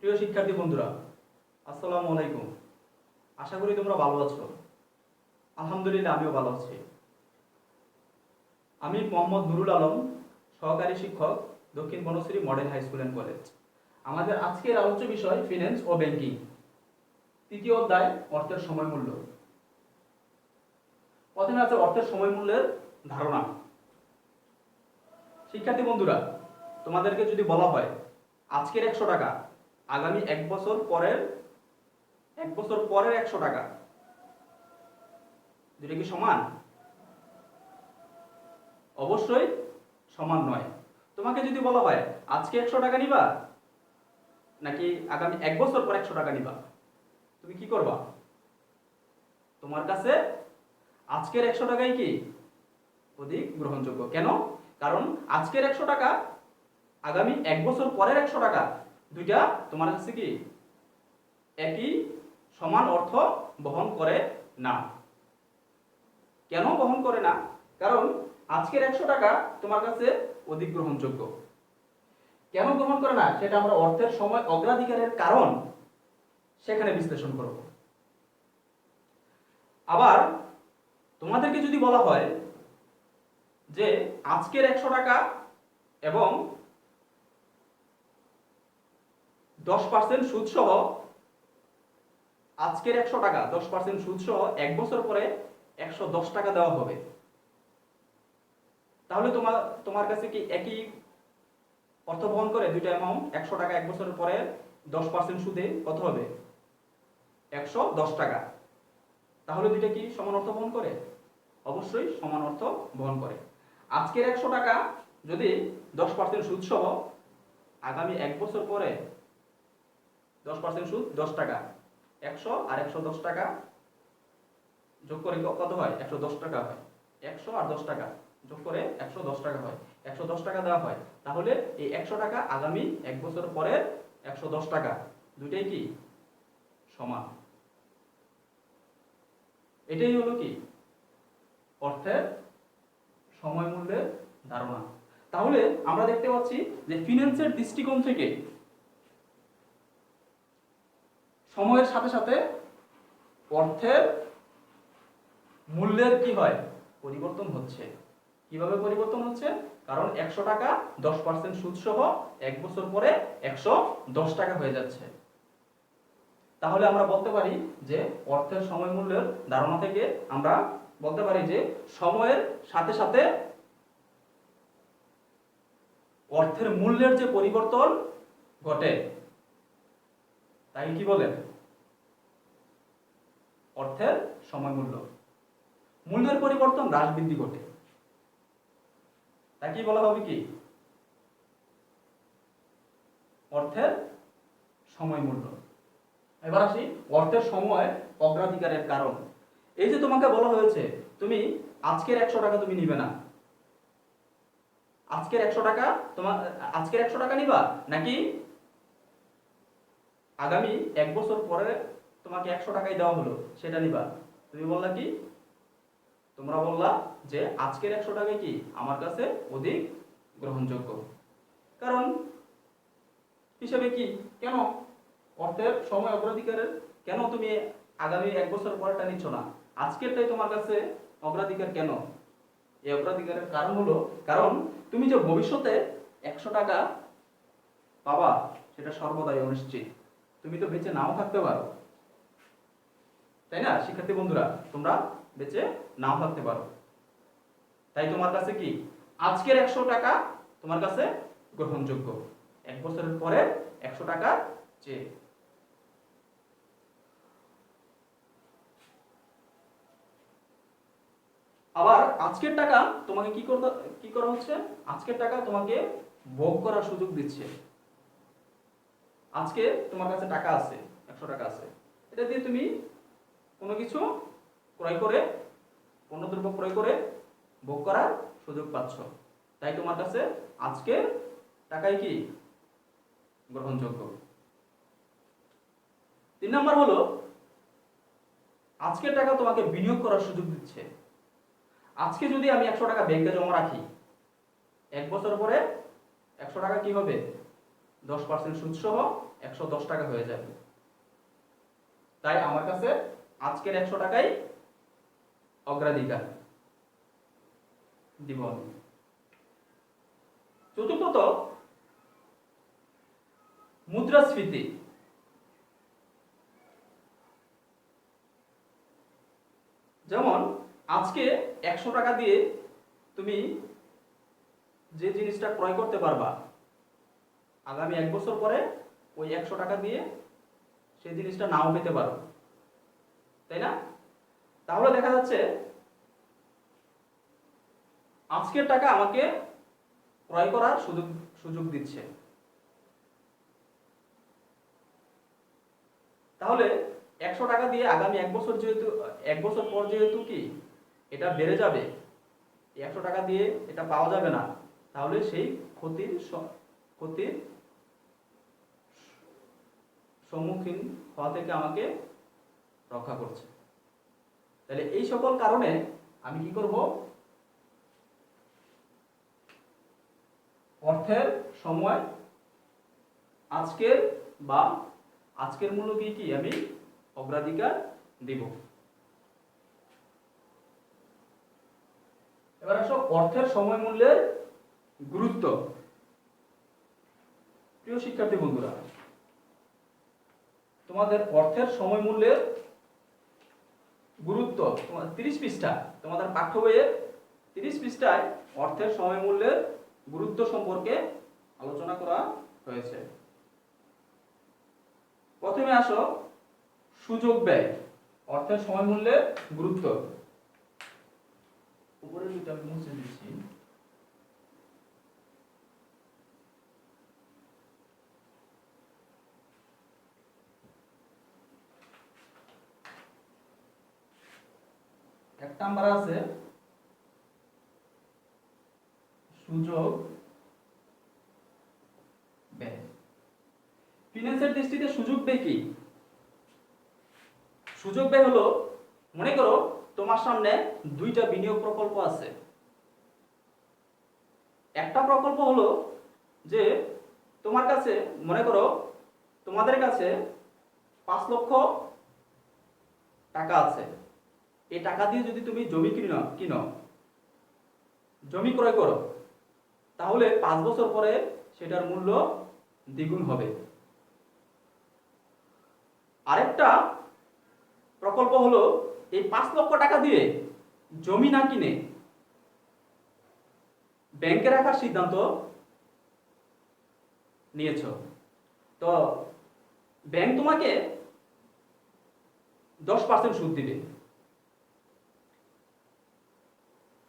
প্রিয় শিক্ষার্থী বন্ধুরা, আসসালামু আলাইকুম। আশা করি তোমরা ভালো আছো। আলহামদুলিল্লাহ, আমিও ভালো আছি। আমি মোহাম্মদ নুরুল আলম, সহকারী শিক্ষক, Dakshin Banasree model high school and college. আমাদের আজকের আলোচ্য বিষয় ফিন্যান্স ও ব্যাংকিং, তৃতীয় অধ্যায় অর্থের সময় মূল্য। প্রথমে আছে অর্থের সময় মূল্যের ধারণা। শিক্ষার্থী বন্ধুরা, তোমাদেরকে যদি বলা হয় আজকের 100 টাকা আগামী 1 বছর পরের 100 টাকা, দুটো কি সমান? অবশ্যই সমান নয়। তোমাকে যদি বলা হয় আজকে 100 টাকা নিবা নাকি আগামী 1 বছর পর 100 টাকা নিবা, তুমি কি করবা? তোমার কাছে আজকের 100 টাকাই কি অধিক গ্রহণযোগ্য। কেন? কারণ আজকের 100 টাকা আগামী 1 বছর পরের 100 টাকা, দুইটা তোমার কাছে কি একই সমান অর্থ বহন করে না। কেন বহন করে না? কারণ আজকের 100 টাকা তোমার কাছে অধিক গ্রহণযোগ্য। কেন গ্রহণ করে না সেটা আমরা অর্থের সময় অগ্রাধিকারের কারণ সেখানে বিশ্লেষণ করব। আবার তোমাদেরকে যদি বলা হয় যে আজকের 100 টাকা এবং 10% সুদ সহ, আজকের 100 টাকা 10% সুদ সহ 1 বছর পরে 110 টাকা দেওয়া হবে, তাহলে তোমার কাছে কি একই অর্থ বহন করে? দুইটা অ্যামাউন্ট 100 টাকা 1 বছরের পরে 10% সুদে কত হবে? 110 টাকা। তাহলে দুইটা কি সমান অর্থ বহন করে? অবশ্যই সমান অর্থ বহন করে। আজকের 100 টাকা যদি 10% সুদ সহ আগামী 1 বছর পরে 10% সুদ 10 টাকা, 100 আর 110 টাকা যোগ করে কত হয়? 110 টাকা হয়। 100 আর 10 টাকা যোগ করে 110 টাকা হয়। 110 টাকা দেওয়া হয়, তাহলে এই 100 টাকা আগামী 1 বছর পরে 110 টাকা, দুইটাই কি সমান। এটাই হলো কি অর্থের সময় মূল্যের ধারণা। তাহলে আমরা দেখতে পাচ্ছি যে ফিন্যান্সের দৃষ্টিকোণ থেকে সময়ের সাথে সাথে অর্থের মূল্যের কি হয়? পরিবর্তন হচ্ছে। কিভাবে পরিবর্তন হচ্ছে? কারণ 100 টাকা 10% সুদ সহ 1 বছর পরে 110 টাকা হয়ে যাচ্ছে। তাহলে আমরা বলতে পারি যে অর্থের সময় মূল্যের ধারণা থেকে আমরা বলতে পারি যে সময়ের সাথে সাথে অর্থের মূল্যের যে পরিবর্তন ঘটে, তাই কি বলে? অর্থের সময় মূল্য। মূল্যের পরিবর্তন হ্রাস বৃদ্ধি ঘটে, তাই কি বলা হবে? কি অর্থের সময় মূল্য। এবার আসি অর্থের সময় অগ্রাধিকারের কারণ। এই যে তোমাকে বলা হয়েছে তুমি আজকের 100 টাকা তুমি নিবে না, আজকের 100 টাকা আজকের 100 টাকা নিবা নাকি আগামী 1 বছর পরে তোমাকে 100 টাকাই দেওয়া হলো সেটা নিবা? তুমি বললা কি? তোমরা বললা যে আজকের 100 টাকাই কি আমার কাছে অধিক গ্রহণযোগ্য। কারণ হিসেবে কি? কেন অর্থের সময় অগ্রাধিকারের কেন তুমি আগামী 1 বছর পরেরটা নিচ্ছ না? আজকেরটাই তোমার কাছে অগ্রাধিকার কেন? এই অগ্রাধিকারের কারণ হলো কারণ তুমি যে ভবিষ্যতে 100 টাকা পাবা সেটা সর্বদাই অনিশ্চিত। তুমি তো বেঁচে নাও থাকতে পারো, তাই না শিক্ষার্থী বন্ধুরা? তোমরা বেঁচে নাও থাকতে পারো। তাই তোমার কাছে কি আজকের 100 টাকা তোমার কাছে গ্রহণযোগ্য, 1 বছরের পরে 100 টাকা চেয়ে। আবার আজকের টাকা তোমাকে কি করা হচ্ছে? আজকের টাকা তোমাকে ভোগ করার সুযোগ দিচ্ছে। আজকে তোমার কাছে টাকা আছে, 100 টাকা আছে, এটা দিয়ে তুমি কোনো কিছু ক্রয় করে, পণ্যদ্রব্য ক্রয় করে ভোগ করার সুযোগ পাচ্ছ। তাই তোমার কাছে আজকের টাকাই কি গ্রহণযোগ্য। 3 নাম্বার হলো আজকের টাকা তোমাকে বিনিয়োগ করার সুযোগ দিচ্ছে। আজকে যদি আমি 100 টাকা ব্যাংকে জমা রাখি, 1 বছর পরে 100 টাকা কি হবে? 10% সুদ সহ 110 টাকা হয়ে যাবে। তাই আমার কাছে আজকের 100 টাকাই অগ্রাধিকার দিব আমি। চতুর্থত, মুদ্রাস্ফীতি। যেমন আজকে 100 টাকা দিয়ে তুমি যে জিনিসটা ক্রয় করতে পারবা, আগামী 1 বছর পরে ওই 100 টাকা দিয়ে সেই জিনিসটা নাও পেতে পারো, তাই না? তাহলে দেখা যাচ্ছে আজকের টাকা আমাকে ক্রয় করার সুযোগ দিচ্ছে। তাহলে 100 টাকা দিয়ে আগামী 1 বছর যেহেতু 1 বছর পর যেহেতু কি এটা বেড়ে যাবে, 100 টাকা দিয়ে এটা পাওয়া যাবে না, তাহলে সেই ক্ষতির সম্মুখীন হওয়া থেকে আমাকে রক্ষা করছে। তাহলে এই সকল কারণে আমি কি করব, অর্থের সময় আজকের মূল্য কি আমি অগ্রাধিকার দিব। এবার আসো অর্থের সময় মূল্যের গুরুত্ব। প্রিয় শিক্ষার্থী বন্ধুরা, তোমাদের অর্থের সময় মূল্যের গুরুত্ব 30 পৃষ্ঠা, তোমাদের পাঠ্য বইয়ের 30 পৃষ্ঠায় অর্থের সময় মূল্যের গুরুত্ব সম্পর্কে আলোচনা করা হয়েছে। প্রথমে আসো সুযোগ ব্যয়, অর্থের সময় মূল্যের গুরুত্ব। উপরে দুটো আমি মুছে দিচ্ছি। এক নাম্বার আছে সুযোগ ব্যয়। ফিন্যান্সের দৃষ্টিতে সুযোগ ব্যয় কি? সুযোগ ব্যয় হলো, মনে করো তোমার সামনে দুইটা বিনিয়োগ প্রকল্প আছে। একটা প্রকল্প হলো যে তোমার কাছে, মনে করো তোমাদের কাছে 5 লক্ষ টাকা আছে। এই টাকা দিয়ে যদি তুমি জমি কিনো, জমি ক্রয় করো, তাহলে 5 বছর পরে সেটার মূল্য দ্বিগুণ হবে। আরেকটা প্রকল্প হলো এই 5 লক্ষ টাকা দিয়ে জমি না কিনে ব্যাংকে রাখার সিদ্ধান্ত নিয়েছ। তো ব্যাংক তোমাকে 10% সুদ দিবে।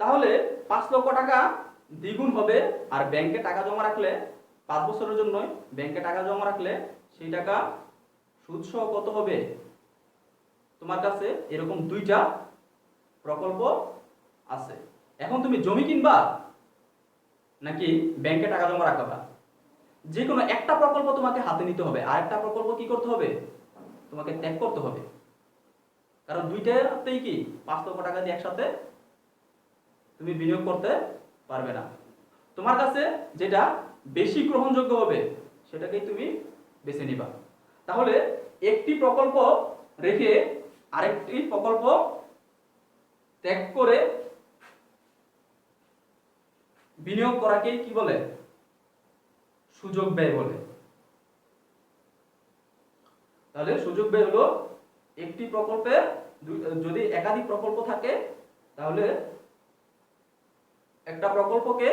তাহলে 5 লক্ষ টাকা দ্বিগুণ হবে। আর ব্যাংকে টাকা জমা রাখলে 5 বছরের জন্য ব্যাংকে টাকা জমা রাখলে সেই টাকা সুদ সহ কত হবে? তোমার কাছে এরকম দুইটা প্রকল্প আছে। এখন তুমি জমি কিনবা নাকি ব্যাংকে টাকা জমা রাখবা? যে কোনো একটা প্রকল্প তোমাকে হাতে নিতে হবে, আর একটা প্রকল্প কি করতে হবে? তোমাকে ত্যাগ করতে হবে। কারণ দুইটাতেই কি 5 লক্ষ টাকা দিয়ে একসাথে তুমি বিনিয়োগ করতে পারবে না। তোমার কাছে যেটা বেশি গ্রহণযোগ্য হবে সেটাকেই তুমি বেছে নিবা। তাহলে একটি প্রকল্প রেখে আরেকটি প্রকল্প ত্যাগ করে বিনিয়োগ করাকেই কি বলে? সুযোগ ব্যয় বলে। তাহলে সুযোগ ব্যয় হলো একটি প্রকল্পে যদি একাধিক প্রকল্প থাকে, তাহলে একটা প্রকল্পকে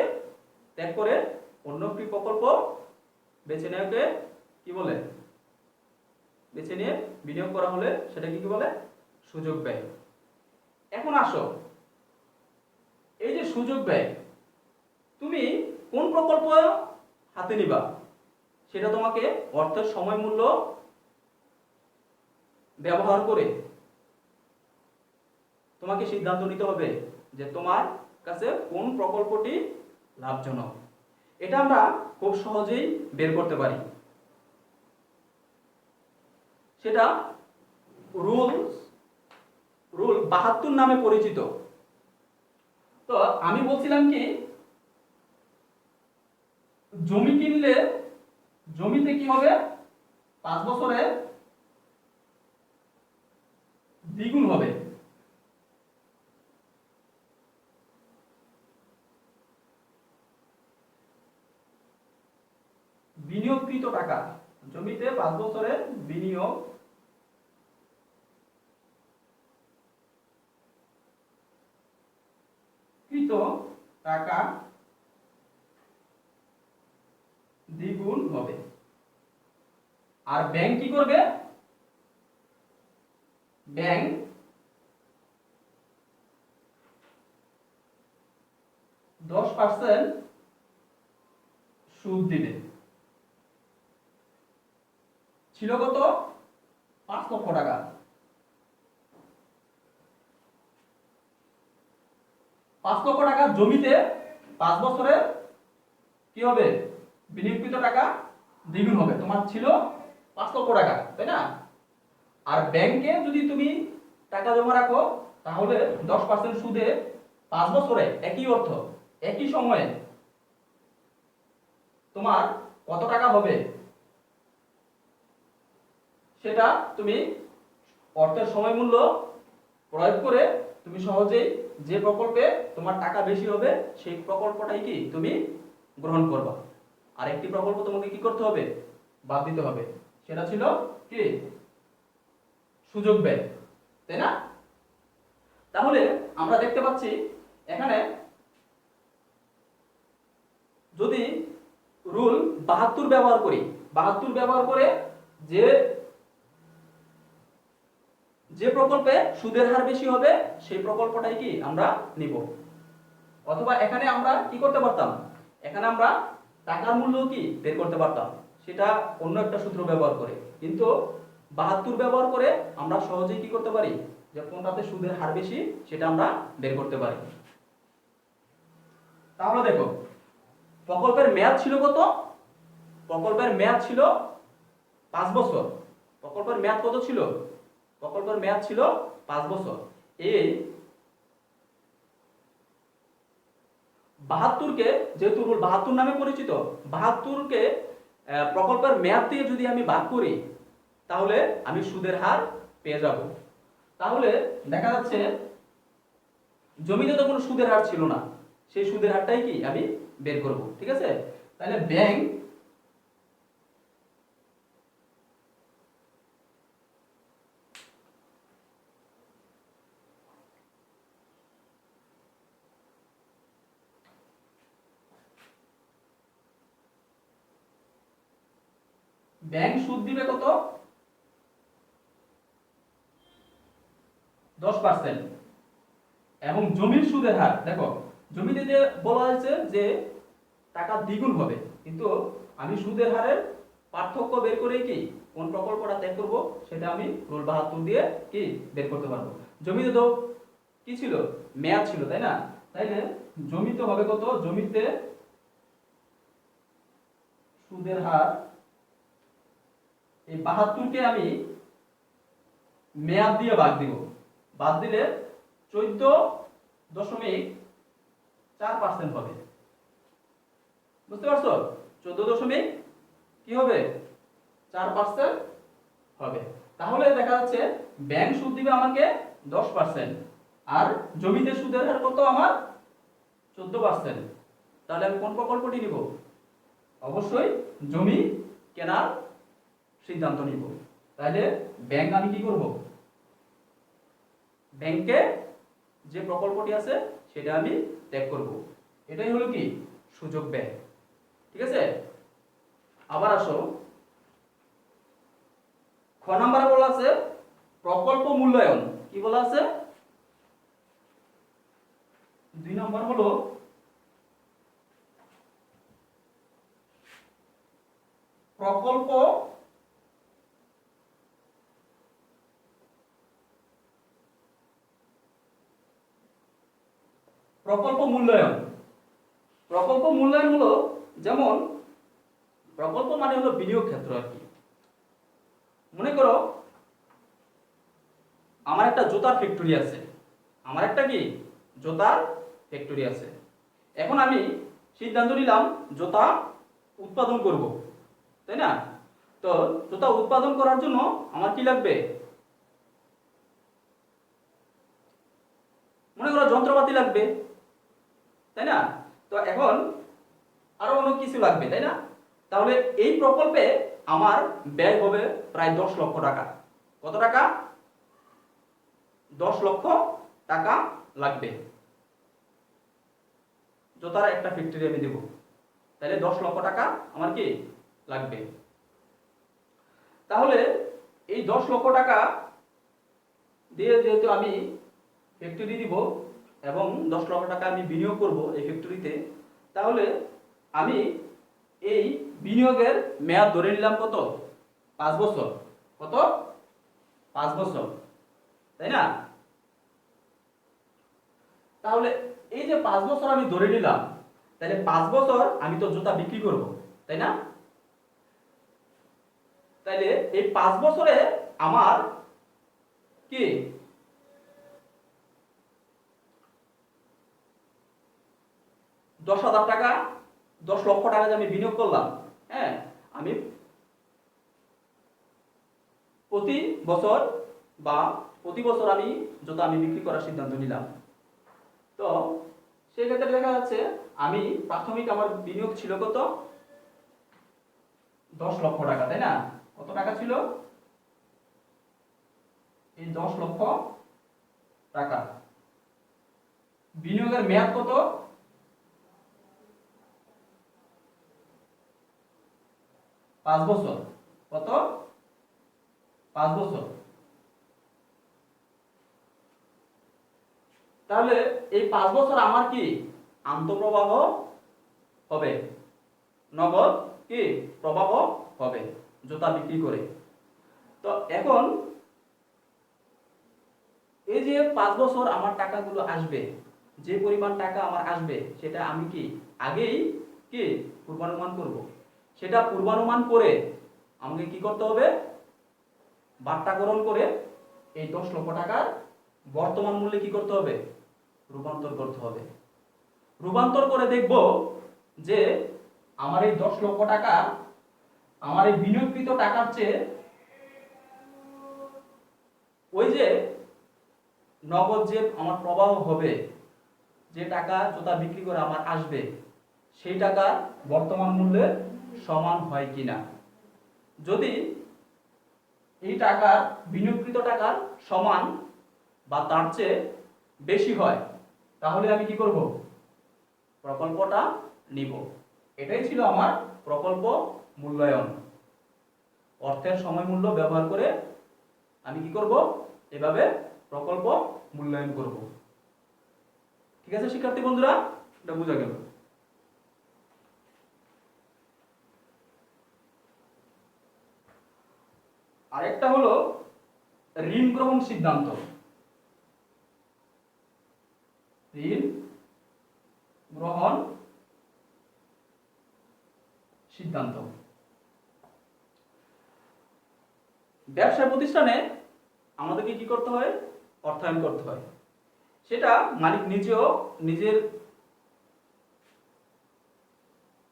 ত্যাগ করে অন্য একটি প্রকল্প বেছে নেওয়াকে কি বলে? বেছে নিয়ে বিনিয়োগ করা হলে সেটাকে কি বলে? সুযোগ ব্যয়। এখন আসো, এই যে সুযোগ ব্যয়, তুমি কোন প্রকল্প হাতে নিবা সেটা তোমাকে অর্থের সময় মূল্য ব্যবহার করে তোমাকে সিদ্ধান্ত নিতে হবে যে তোমার কাছে কোন প্রকল্পটি লাভজনক। এটা আমরা খুব সহজেই বের করতে পারি। সেটা রুল 72 নামে পরিচিত। তো আমি বলছিলাম কি, জমি কিনলে জমিতে কি হবে 5 বছরে দ্বিগুণ হবে। বিনিয়োগকৃত টাকা, জমিতে 5 বছরে বিনিয়োগকৃত টাকা দ্বিগুণ হবে। আর ব্যাংক কি করবে? ব্যাংক 10% সুদ দিবে। ছিল কত? 5 লক্ষ টাকা। 5 লক্ষ টাকা জমিতে 5 বছরে কি হবে? বিনিয়োগকৃত টাকা দ্বিগুণ হবে। তোমার ছিল 5 লক্ষ টাকা, তাই না? আর ব্যাংকে যদি তুমি টাকা জমা রাখো তাহলে 10% সুদে 5 বছরে একই অর্থ একই সময়ে তোমার কত টাকা হবে সেটা তুমি অর্থের সময় মূল্য প্রয়োগ করে তুমি সহজেই যে প্রকল্পে তোমার টাকা বেশি হবে সেই প্রকল্পটাই কি তুমি গ্রহণ করবা। আর একটি প্রকল্প তোমাকে কি করতে হবে? বাদ দিতে হবে। সেটা ছিল কি? সুযোগ ব্যয়, তাই না? তাহলে আমরা দেখতে পাচ্ছি এখানে যদি রুল 72 ব্যবহার করি, 72 ব্যবহার করে যে যে প্রকল্পে সুদের হার বেশি হবে সেই প্রকল্পটাই কি আমরা নিব। অথবা এখানে আমরা কি করতে পারতাম? এখানে আমরা টাকার মূল্য কি বের করতে পারতাম, সেটা অন্য একটা সূত্র ব্যবহার করে। কিন্তু 72 ব্যবহার করে আমরা সহজেই কি করতে পারি? যে কোনটাতে সুদের হার বেশি সেটা আমরা বের করতে পারি। তাহলে দেখো প্রকল্পের মেয়াদ ছিল কত? প্রকল্পের মেয়াদ ছিল 5 বছর। প্রকল্পের মেয়াদ কত ছিল? প্রকল্পের মেয়াদ ছিল 5 বছর। এই 72কে যেহেতু রুল 72 নামে পরিচিত, 72কে প্রকল্পের মেয়াদ দিয়ে যদি আমি ভাগ করি তাহলে আমি সুদের হার পেয়ে যাব। তাহলে দেখা যাচ্ছে জমিতে তো কোনো সুদের হার ছিল না, সেই সুদের হারটাই কি আমি বের করব। ঠিক আছে? তাহলে ব্যাংক সুদ দিবে কত? 10%। এবং জমির সুদের হার দেখো, জমিতে যে বলা হয়েছে যে টাকা দ্বিগুণ হবে, কিন্তু আমি সুদের হারের পার্থক্য বের করে কি কোন প্রকল্পটা ত্যাগ করব সেটা আমি রুল 72 দিয়ে কি বের করতে পারবো। জমিতে তো কি ছিল? মেয়াদ ছিল, তাই না? তাইলে জমিতে হবে কত? জমিতে সুদের হার, এই 72কে আমি মেয়াদ দিয়ে ভাগ দিব। বাদ দিলে 14.4% হবে। বুঝতে পারছো? 14 কি হবে? 4% হবে। তাহলে দেখা যাচ্ছে ব্যাংক সুদ দিবে আমাকে 10%, আর জমিতে সুদের হার কত আমার? 14%। তাহলে আমি কোন প্রকল্পটি নিব? অবশ্যই জমি কেনার সিদ্ধান্ত নিব। তাহলে ব্যাংক আমি কি করব? ব্যাংকে যে প্রকল্পটি আছে সেটা আমি ত্যাগ করব। এটাই হলো কি সুযোগ ব্যয়। ঠিক আছে? আবার আসো, খ নম্বরে বলা আছে প্রকল্প মূল্যায়ন। কি বলা আছে? 2 নম্বর হলো প্রকল্প মূল্যায়ন। প্রকল্প মূল্যায়ন হলো, যেমন প্রকল্প মানে হলো বিনিয়োগ ক্ষেত্র আর কি। মনে করো আমার একটা জুতার ফ্যাক্টরি আছে, আমার একটা কি জুতার ফ্যাক্টরি আছে। এখন আমি সিদ্ধান্ত নিলাম জুতা উৎপাদন করব, তাই না? তো জুতা উৎপাদন করার জন্য আমার কি লাগবে? মনে করো যন্ত্রপাতি লাগবে, তাই না? তো এখন আরো অনেক কিছু লাগবে, তাই না? তাহলে এই প্রকল্পে আমার ব্যয় হবে প্রায় 10 লক্ষ টাকা। কত টাকা? 10 লক্ষ টাকা লাগবে। জুতার একটা ফ্যাক্টরি আমি দেব, তাহলে 10 লক্ষ টাকা আমার কি লাগবে। তাহলে এই 10 লক্ষ টাকা দিয়ে যেহেতু আমি ফ্যাক্টরি দিব এবং 10 লক্ষ টাকা আমি বিনিয়োগ করব এই ফ্যাক্টরিতে, তাহলে আমি এই বিনিয়োগের মেয়াদ ধরে নিলাম কত? 5 বছর। কত? 5 বছর, তাই না? তাহলে এই যে 5 বছর আমি ধরে নিলাম, তাহলে 5 বছর আমি তো জুতা বিক্রি করব, তাই না? তাইলে এই 5 বছরে আমার কি 10,000 টাকা, 10 লক্ষ টাকা যে আমি বিনিয়োগ করলাম, হ্যাঁ, আমি প্রতি বছর আমি জুতা আমি বিক্রি করার সিদ্ধান্ত নিলাম। তো সেই ক্ষেত্রে দেখা যাচ্ছে আমি প্রাথমিক আমার বিনিয়োগ ছিল কত? 10 লক্ষ টাকা, তাই না? কত টাকা ছিল? এই 10 লক্ষ টাকা। বিনিয়োগের মেয়াদ কত? 5 বছর। কত? 5 বছর। তাহলে এই 5 বছর আমার কি আন্তঃপ্রবাহ হবে, নগদ কি প্রবাহ হবে জুতা বিক্রি করে। তো এখন এই যে 5 বছর আমার টাকাগুলো আসবে, যে পরিমাণ টাকা আমার আসবে সেটা আমি কি আগেই কি পূর্বানুমান করব। সেটা পূর্বানুমান করে আমাকে কি করতে হবে? বাট্টাকরণ করে এই 10 লক্ষ টাকার বর্তমান মূল্যে কি করতে হবে? রূপান্তর করতে হবে। রূপান্তর করে দেখব যে আমার এই 10 লক্ষ টাকা আমার এই বিনিয়োগকৃত টাকার চেয়ে ওই যে নগদ যে আমার প্রবাহ হবে, যে টাকা জুতা বিক্রি করে আমার আসবে, সেই টাকা বর্তমান মূল্যে সমান হয় কিনা। যদি এই টাকার বিনিয়োগকৃত টাকার সমান বা তার চেয়ে বেশি হয়, তাহলে আমি কি করব? প্রকল্পটা নিব। এটাই ছিল আমার প্রকল্প মূল্যায়ন। অর্থের সময় মূল্য ব্যবহার করে আমি কি করব? এভাবে প্রকল্প মূল্যায়ন করব। ঠিক আছে শিক্ষার্থী বন্ধুরা, এটা বোঝা গেল। আরেকটা হলো ঋণ গ্রহণ সিদ্ধান্ত। ঋণ গ্রহণ সিদ্ধান্ত। ব্যবসা প্রতিষ্ঠানে আমাদেরকে কি করতে হয়? অর্থায়ন করতে হয়। সেটা মালিক নিজেও নিজের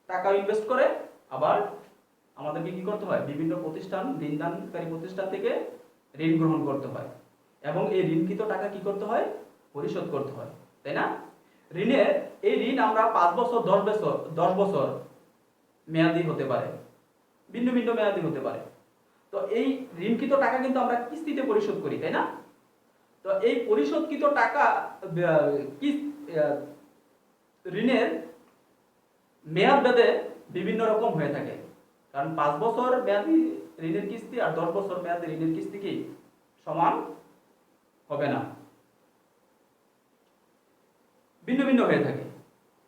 টাকা ইনভেস্ট করে, আবার আমাদেরকে কি করতে হয়? বিভিন্ন প্রতিষ্ঠান, ঋণদানকারী প্রতিষ্ঠান থেকে ঋণ গ্রহণ করতে হয় এবং এই ঋণকৃত টাকা কি করতে হয়? পরিশোধ করতে হয়, তাই না? এই ঋণ আমরা 5 বছর, 10 বছর মেয়াদি হতে পারে, ভিন্ন ভিন্ন মেয়াদি হতে পারে। তো এই ঋণকৃত টাকা কিন্তু আমরা কিস্তিতে পরিশোধ করি, তাই না? তো এই পরিশোধকৃত টাকা ঋণের মেয়াদ ভেদে বিভিন্ন রকম হয়ে থাকে। কারণ 5 বছর মেয়াদি ঋণের কিস্তি আর 10 বছর মেয়াদি ঋণের কিস্তি কি সমান হবে না, ভিন্ন ভিন্ন হয়ে থাকে।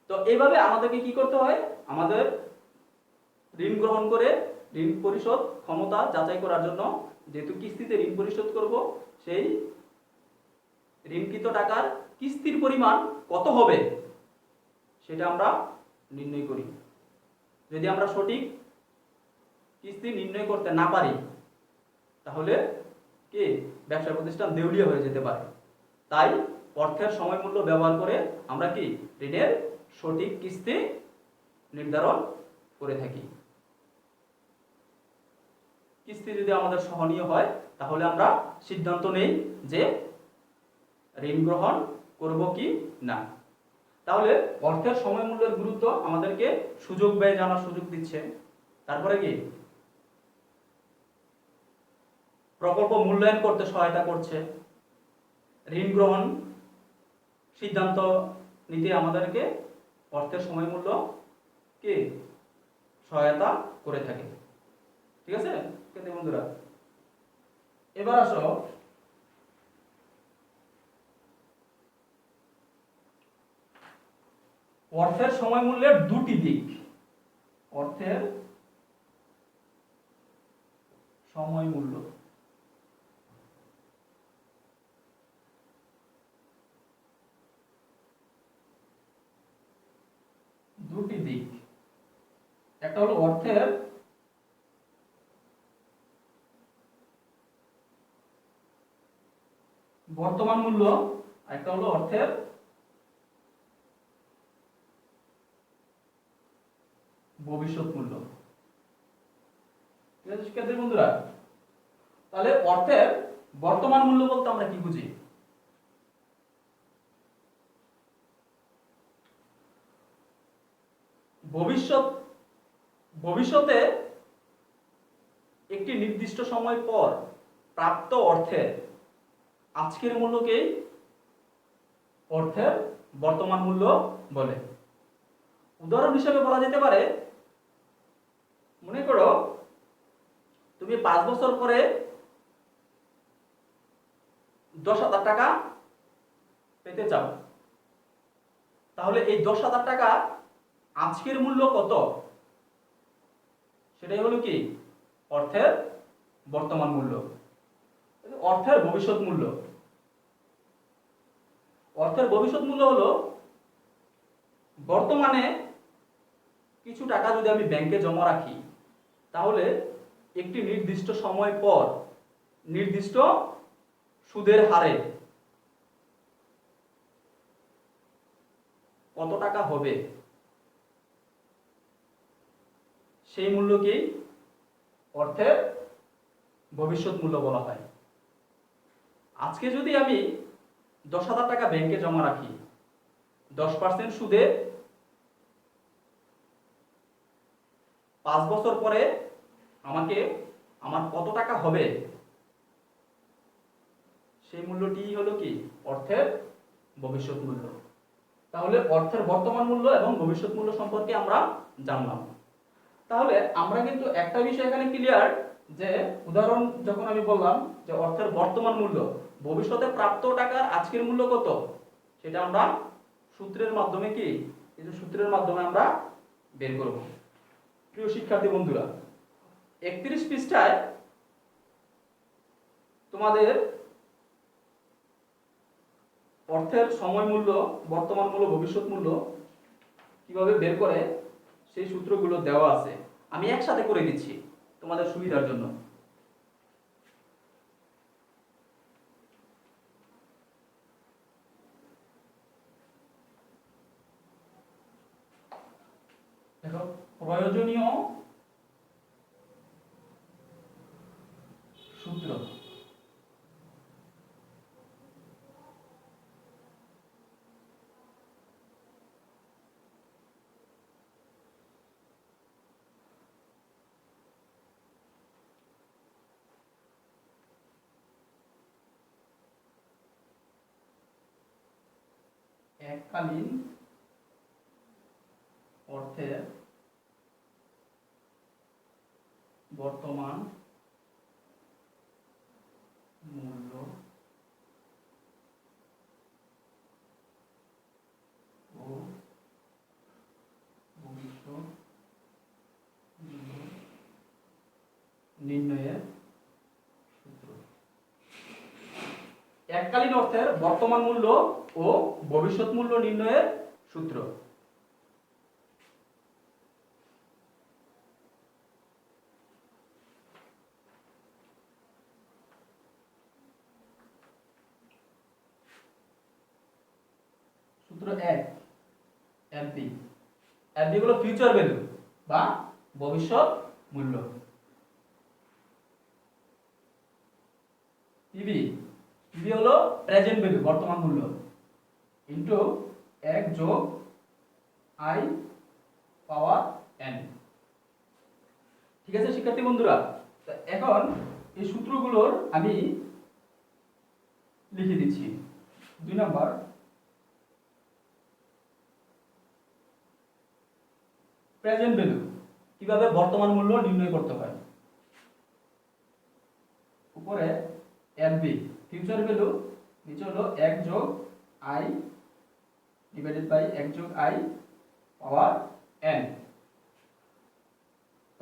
তো এইভাবে আমাদেরকে কি করতে হয়? আমাদের ঋণ গ্রহণ করে ঋণ পরিশোধ ক্ষমতা যাচাই করার জন্য, যেহেতু কিস্তিতে ঋণ পরিশোধ করব, সেই ঋণকৃত টাকার কিস্তির পরিমাণ কত হবে সেটা আমরা নির্ণয় করি। যদি আমরা সঠিক কিস্তি নির্ণয় করতে না পারি, তাহলে কি ব্যবসা প্রতিষ্ঠান দেউলিয়া হয়ে যেতে পারে। তাই অর্থের সময় মূল্য ব্যবহার করে আমরা কি ঋণের সঠিক কিস্তি নির্ধারণ করে থাকি। কিস্তি যদি আমাদের সহনীয় হয় তাহলে আমরা সিদ্ধান্ত নেই যে ঋণ গ্রহণ করব কি না। তাহলে অর্থের সময় মূল্যের গুরুত্ব আমাদেরকে সুযোগ ব্যয় জানার সুযোগ দিচ্ছে। তারপরে কি প্রকল্প মূল্যায়ন করতে সহায়তা করছে, ঋণ গ্রহণ সিদ্ধান্ত নিতে আমাদেরকে অর্থের সময় মূল্য কি সহায়তা করে থাকে। ঠিক আছে বন্ধুরা, এবার আসো অর্থের সময় মূল্যের দুটি দিক। অর্থের সময় মূল্য দুটি দিক, একটা হলো অর্থের বর্তমান মূল্য, একটা হলো অর্থের ভবিষ্যৎ মূল্য। ঠিক আছে শিক্ষার্থী বন্ধুরা, তাহলে অর্থের বর্তমান মূল্য বলতে আমরা কি বুঝি? ভবিষ্যতে একটি নির্দিষ্ট সময় পর প্রাপ্ত অর্থের আজকের মূল্যকেই অর্থের বর্তমান মূল্য বলে। উদাহরণ হিসেবে বলা যেতে পারে, মনে করো তুমি 5 বছর পরে 10,000 টাকা পেতে চাও, তাহলে এই 10,000 টাকা আজকের মূল্য কত? সেটাই হলো কি অর্থের বর্তমান মূল্য, অর্থের ভবিষ্যৎ মূল্য। অর্থের ভবিষ্যৎ মূল্য হলো বর্তমানে কিছু টাকা যদি আমি ব্যাংকে জমা রাখি, তাহলে একটি নির্দিষ্ট সময় পর নির্দিষ্ট সুদের হারে কত টাকা হবে সেই মূল্যকেই অর্থের ভবিষ্যৎ মূল্য বলা হয়। আজকে যদি আমি 10,000 টাকা ব্যাংকে জমা রাখি 10% সুদে, 5 বছর পরে আমার কত টাকা হবে সেই মূল্যটি হলো কি অর্থের ভবিষ্যৎ মূল্য। তাহলে অর্থের বর্তমান মূল্য এবং ভবিষ্যৎ মূল্য সম্পর্কে আমরা জানলাম। তাহলে আমরা কিন্তু একটা বিষয় এখানে ক্লিয়ার, যে উদাহরণ যখন আমি বললাম যে অর্থের বর্তমান মূল্য, ভবিষ্যতে প্রাপ্ত টাকার আজকের মূল্য কত, সেটা আমরা সূত্রের মাধ্যমে সূত্রের মাধ্যমে আমরা বের করব। প্রিয় শিক্ষার্থী বন্ধুরা, 31 পৃষ্ঠায় তোমাদের অর্থের সময় মূল্য, বর্তমান মূল্য, ভবিষ্যৎ মূল্য কিভাবে বের করে সেই সূত্রগুলো দেওয়া আছে। আমি একসাথে করে দিচ্ছি তোমাদের সুবিধার জন্য। দেখো, প্রয়োজনীয় সূত্র। এককালীন অর্থের বর্তমান মূল্য ও ভবিষ্যৎ মূল্য নির্ণয়ের সূত্র। এককালীন অর্থের বর্তমান মূল্য ও ভবিষ্যৎ মূল্য নির্ণয়ের সূত্র। সূত্র 1, এফবি। এফবি হলো ফিউচার ভ্যালু বা ভবিষ্যৎ মূল্য। পিবি পিবি হলো প্রেজেন্ট ভ্যালু, বর্তমান মূল্য, ইনটু 1 যোগ আই পাওয়ার এন। ঠিক আছে শিক্ষার্থী বন্ধুরা, এখন এই সূত্রগুলোর আমি লিখে দিচ্ছি। 2 নাম্বার, প্রেজেন্ট ভ্যালু, কিভাবে বর্তমান মূল্য নির্ণয় করতে হয়। উপরে এফবি ফিউচার ভ্যালু, নিচে হলো 1 যোগ আই ডিভাইডেড বাই 1 যোগ আই পাওয়ার এন।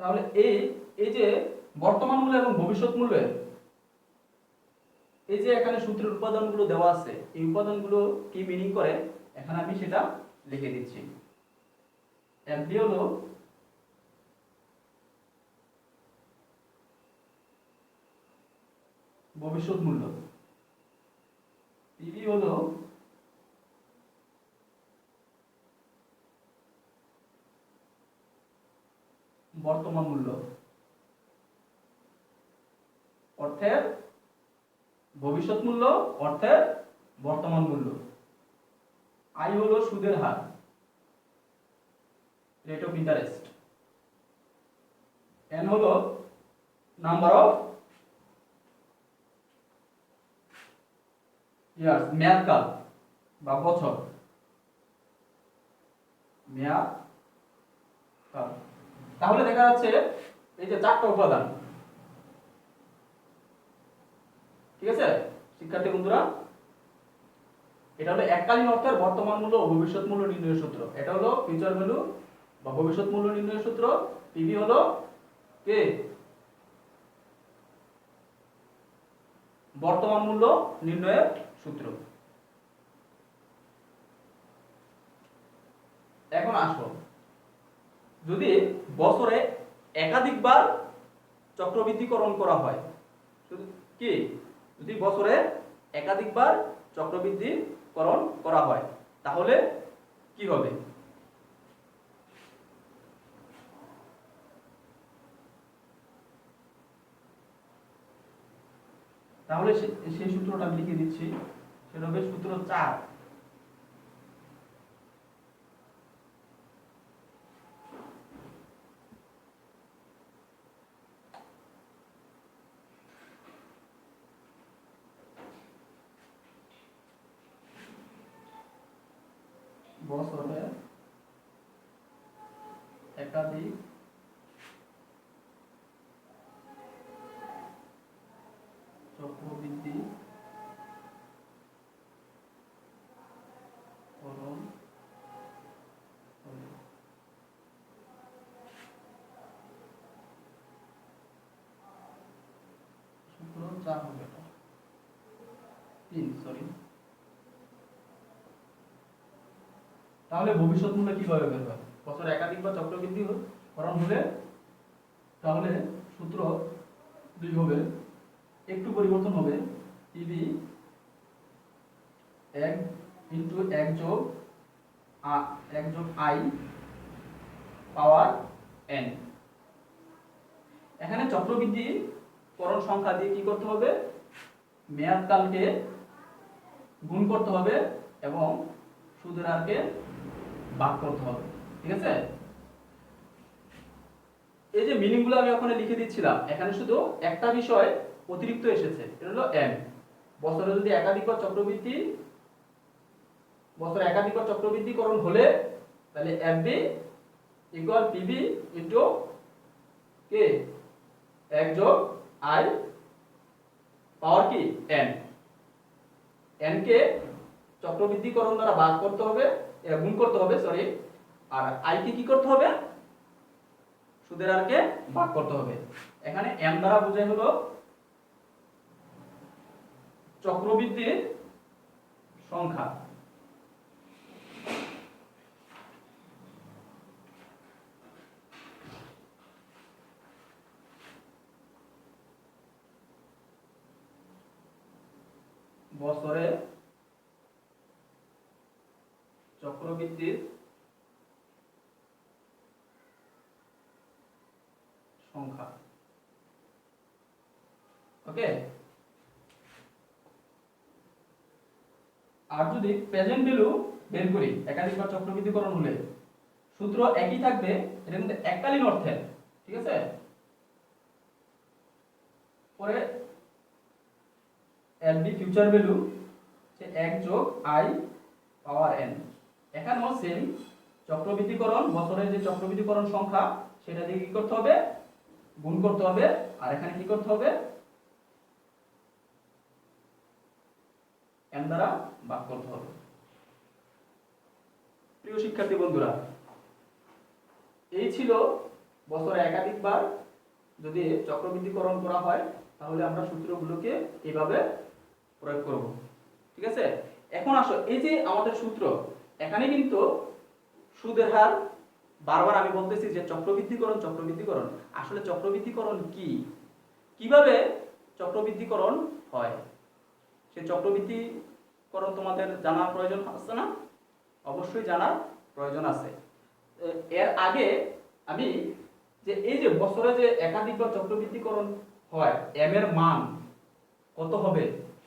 তাহলে এই যে বর্তমান মূল্য এবং ভবিষ্যৎ মূল্যের এই যে এখানে সূত্রের উপাদানগুলো দেওয়া আছে, এই উপাদানগুলো কি মিনিং করে এখানে আমি সেটা লিখে দিচ্ছি। এফবি হলো ভবিষ্যৎ মূল্য, পিবি হলো বর্তমান মূল্য, অর্থের ভবিষ্যৎ মূল্য অর্থের বর্তমান মূল্য, আই হলো সুদের হার, রেট অফ ইন্টারেস্ট, এন হলো নাম্বার অফ ইয়ার্স, মেয়াদকাল বা বছর, মেয়াদকাল। তাহলে দেখা যাচ্ছে এই যে 4টা উপাদান, ঠিক আছে শিক্ষার্থী বন্ধুরা, এটা হলো এককালীন অর্থের বর্তমান মূল্য ও ভবিষ্যৎ মূল্য নির্ণয়ের সূত্র। এটা হলো ফিউচার ভ্যালু বা ভবিষ্যৎ মূল্য নির্ণয়ের সূত্র। পিভি হলো কে বর্তমান মূল্য নির্ণয়ের সূত্র। এখন আসো, যদি বছরে একাধিকবার চক্রবৃদ্ধিকরণ করা হয়, কি যদি বছরে একাধিকবার চক্রবৃদ্ধিকরণ করা হয় তাহলে কি হবে। তাহলে সেই সূত্রটা আমি লিখে দিচ্ছি, সেটা হবে সূত্র 4। বছরে একাধিক চক্রবৃদ্ধি করণ সূত্র 4 হবে, 3 সরি। তাহলে ভবিষ্যৎ মূল্য কিভাবে বের হয়, বছরে একাধিকবার চক্রবৃদ্ধি করণ হলে তাহলে সূত্র 2 হবে, একটু পরিবর্তন হবে, পিবি 1 ইনটু 1 যোগ আই পাওয়ার এন। এখানে চক্রবৃদ্ধি করণ সংখ্যা দিয়ে কি করতে হবে, মেয়াদকালকে গুণ করতে হবে এবং সুদের হারকে ভাগ করতে হবে। ঠিক আছে, এই যে মিনিং গুলো আমি ওখানে লিখে দিচ্ছিলাম, এখানে শুধু একটা বিষয় অতিরিক্ত এসেছে, এটা হলো এম। বছরে যদি বছরে একাধিকবার চক্রবৃদ্ধিকরণ হলে তাহলে এফবি ইকুয়াল পিবি ইনটু কে 1 যোগ আই পাওয়ার কি এন। এন কে চক্রবৃদ্ধিকরণ দ্বারা ভাগ করতে হবে, গুণ করতে হবে সরি, আর আই কে কি করতে হবে, সুদের হারকে ভাগ করতে হবে। এখানে এম দ্বারা বোঝায় হলো চক্রবৃদ্ধির সংখ্যা, বছরে চক্রবৃদ্ধির সংখ্যা। ওকে, আর যদি প্রেজেন্ট ভ্যালু বের করি একাধিকবার চক্রবৃদ্ধিকরণ হলে সূত্র একই থাকবে, এটা কিন্তু এককালীন অর্থে, ঠিক আছে। পরে এলবি ফিউচার ভ্যালু যে 1 যোগ i পাওয়ার n, এখানেও সেম চক্রবৃদ্ধিকরণ, বছরের যে চক্রবৃদ্ধিকরণ সংখ্যা সেটা দিয়ে কি করতে হবে, গুণ করতে হবে, আর এখানে কি করতে হবে, n দ্বারা ভাগ করতে হবে। প্রিয় শিক্ষার্থী বন্ধুরা, এই ছিল বছরে একাধিকবার যদি চক্রবৃদ্ধিকরণ করা হয় তাহলে আমরা সূত্রগুলোকে এইভাবে প্রয়োগ করব, ঠিক আছে। এখন আসো, এই যে আমাদের সূত্র, এখানে কিন্তু সুদের হার, বারবার আমি বলতেছি যে চক্রবৃদ্ধিকরণ চক্রবৃদ্ধিকরণ, আসলে চক্রবৃদ্ধিকরণ কি, কিভাবে চক্রবৃদ্ধিকরণ হয়, সেই চক্রবৃদ্ধিকরণ তোমাদের জানার প্রয়োজন আছে না? অবশ্যই জানার প্রয়োজন আছে। এর আগে আমি যে এই যে বছরে যে একাধিকবার চক্রবৃদ্ধিকরণ হয়, m এর মান কত হবে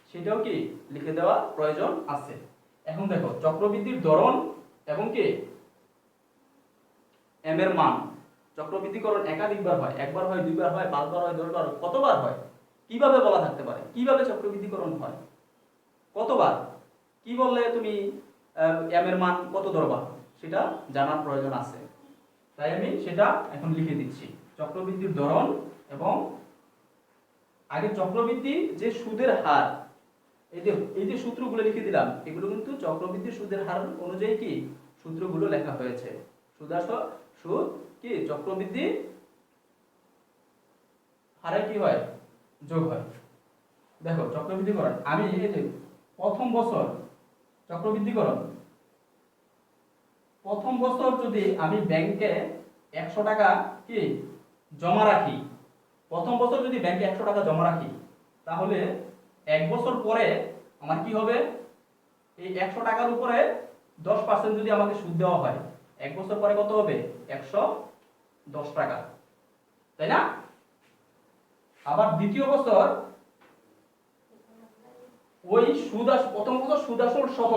সেটাও কি লিখে দেওয়া প্রয়োজন আছে। এখন দেখো, চক্রবৃদ্ধির ধরন এবং কি m এর মান, চক্রবৃদ্ধিকরণ একাধিকবার হয়, একবার হয়, দুইবার হয়, পাঁচবার হয়, 10বার হয়, কতবার হয়, কিভাবে বলা থাকতে পারে, কিভাবে চক্রবৃদ্ধিকরণ হয়, কতবার, কি বললে তুমি m এর মান কত ধরবা, সেটা জানার প্রয়োজন আছে। তাই আমি সেটা এখন লিখে দিচ্ছি, চক্রবৃদ্ধির ধরন এবং আগে চক্রবৃদ্ধি যে সুদের হার, এই যে সূত্রগুলো লিখে দিলাম, এগুলো কিন্তু চক্রবৃদ্ধি সুদের হার অনুযায়ী কি সূত্রগুলো লেখা হয়েছে। সুদ কি চক্রবৃদ্ধি হারে কি হয়, যোগ হয়। দেখো চক্রবৃদ্ধিকরণ, আমি এই যে প্রথম বছর চক্রবৃদ্ধিকরণ, প্রথম বছর যদি আমি ব্যাংকে 100 টাকা কি জমা রাখি, প্রথম বছর যদি ব্যাংকে 100 টাকা জমা রাখি, তাহলে 1 বছর পরে আমার কি হবে, এই 100 টাকার উপরে 10% যদি আমাকে সুদ দেওয়া হয়, 1 বছর পরে কত হবে, 110 টাকা, তাই না? আবার দ্বিতীয় বছর ওই প্রথম বছর সুদ আসল সহ,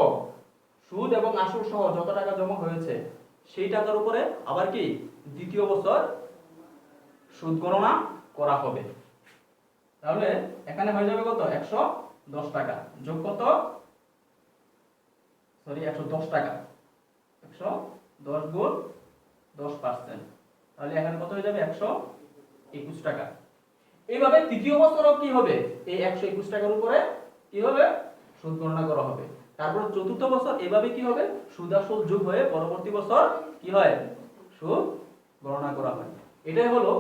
সুদ এবং আসল সহ যত টাকা জমা হয়েছে সেই টাকার উপরে আবার কি দ্বিতীয় বছর সুদ গণনা করা হবে। তাহলে এখানে হয়ে যাবে কত, 110 টাকা যোগ কত, 110 টাকা, 110 গুণ 10%, তাহলে এখানে কত হয়ে যাবে, 121 টাকা। এইভাবে তৃতীয় বছরও কি হবে, এই 121 টাকার উপরে কি হবে, সুদ গণনা করা হবে। তারপর চতুর্থ বছর এভাবে কি হবে, সুদ আসল যোগ হয়ে পরবর্তী বছর কি হয়, সুদ গণনা করা হয়। এটাই হলো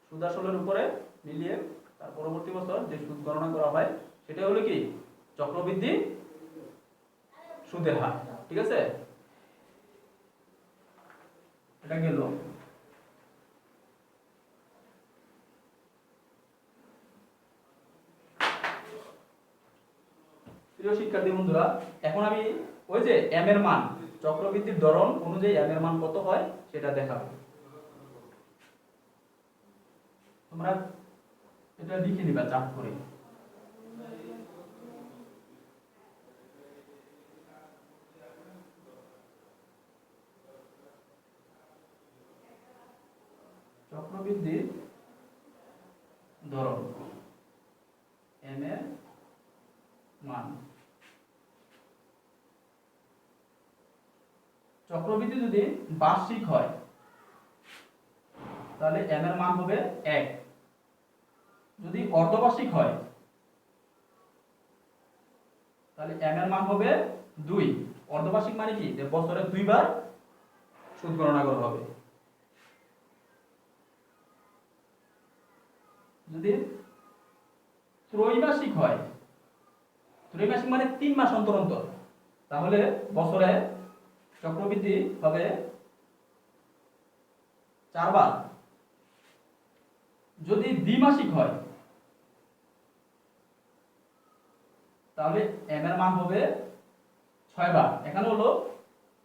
সুদ আসলের উপরে মিলিয়ে তার পরবর্তী বছর যে সুদ গণনা করা হয় সেটা হলো কি চক্রবৃদ্ধি সুদের হার, ঠিক আছে। এটা গেল। প্রিয় শিক্ষার্থী বন্ধুরা, এখন আমি ওই যে m এর মান, চক্রবৃদ্ধির ধরন অনুযায়ী m এর মান কত হয় সেটা দেখাবো। তোমরা এটা লিখে নিবা চার্ট করে। চক্রবৃদ্ধির ধরন, m এর মান, চক্রবৃদ্ধি যদি বার্ষিক হয় তাহলে m এর মান হবে 1, যদি অর্ধবার্ষিক হয় তাহলে m এর মান হবে 2। অর্ধবার্ষিক মানে কি, যে বছরে 2 বার সুদ গণনা করা হবে। যদি ত্রৈমাসিক হয়, ত্রৈমাসিক মানে 3 মাস অন্তর অন্তর, তাহলে বছরে চক্রবৃদ্ধি হবে 4 বার। যদি দ্বিমাসিক হয় তাহলে m এর মান হবে 6 বার। এখানে হলো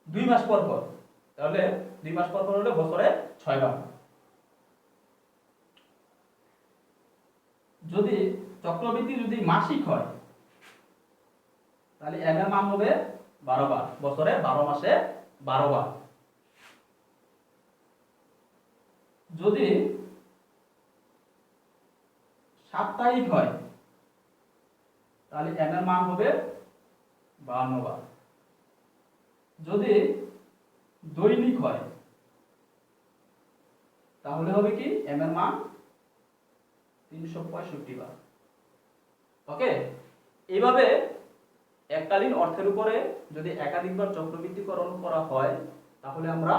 2 মাস পর পর, তাহলে 2 মাস পর পর হলে বছরে 6 বার। যদি চক্রবৃদ্ধি যদি মাসিক হয় তাহলে m এর মান হবে 12 বার, বছরে 12 মাসে 12 বার। যদি সাপ্তাহিক হয় তাহলে m এর মান হবে 52 বার। যদি দৈনিক হয় তাহলে হবে কি m এর মান 365 বার। ওকে, এইভাবে এককালীন অর্থের উপরে যদি একাধিকবার চক্রবৃদ্ধিকরণ করা হয় তাহলে আমরা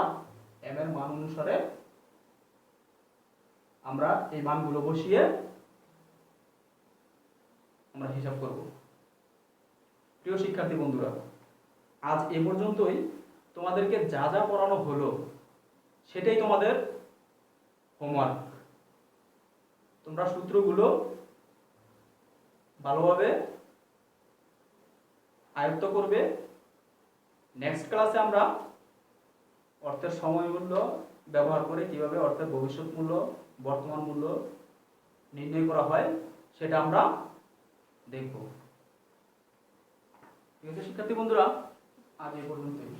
m এর মান অনুসারে আমরা এই মানগুলো বসিয়ে আমরা হিসাব করব। প্রিয় শিক্ষার্থী বন্ধুরা, আজ এ পর্যন্তই। তোমাদেরকে যা যা পড়ানো হলো সেটাই তোমাদের হোমওয়ার্ক। তোমরা সূত্রগুলো ভালোভাবে আয়ত্ত করবে। নেক্সট ক্লাসে আমরা অর্থের সময় মূল্য ব্যবহার করে কিভাবে অর্থের ভবিষ্যৎ মূল্য বর্তমান মূল্য নির্ণয় করা হয় সেটা আমরা দেখব। ঠিক আছে শিক্ষার্থী বন্ধুরা, আজ এই পর্যন্তই।